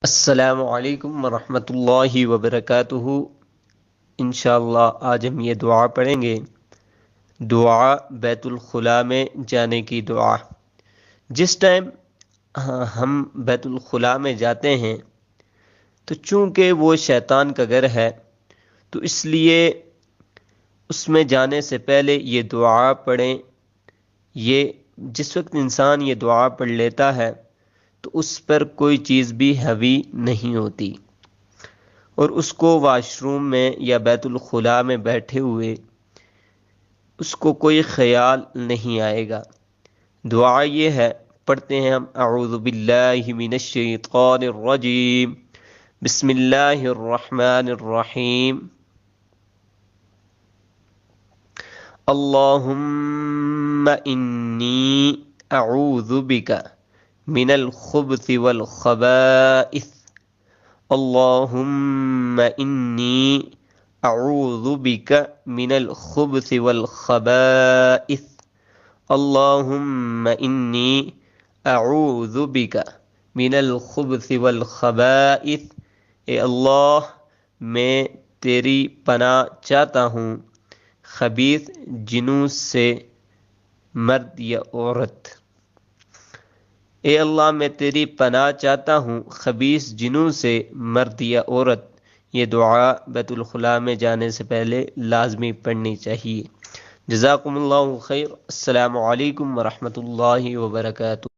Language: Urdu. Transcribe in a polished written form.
السلام علیکم ورحمۃ اللہ وبرکاتہ۔ انشاءاللہ آج ہم یہ دعا پڑھیں گے، دعا بیت الخلاء میں جانے کی دعا۔ جس ٹائم ہم بیت الخلاء میں جاتے ہیں تو چونکہ وہ شیطان کا گھر ہے تو اس لیے اس میں جانے سے پہلے یہ دعا پڑھیں۔ یہ جس وقت انسان یہ دعا پڑھ لیتا ہے تو اس پر کوئی چیز بھی حاوی نہیں ہوتی، اور اس کو واش روم میں یا بیت الخلاء میں بیٹھے ہوئے اس کو کوئی خیال نہیں آئے گا۔ دعا یہ ہے، پڑھتے ہیں ہم، اعوذ باللہ من الشیطان الرجیم، بسم اللہ الرحمن الرحیم، اللہم انی اعوذ بک من الخبث والخبائث، اللہم انی اعوذ بک من الخبث والخبائث، اللہم انی اعوذ بک من الخبث والخبائث۔ اے اللہ، میں تیری پناہ چاہتا ہوں خبیث جنوں سے، مرد یا عورت۔ اے اللہ، میں تیری پناہ چاہتا ہوں خبیث جنوں سے، مرد یا عورت۔ یہ دعا بیت الخلاء میں جانے سے پہلے لازمی پڑھنی چاہیے۔ جزاکم اللہ خیر۔ السلام علیکم ورحمۃ اللہ وبرکاتہ۔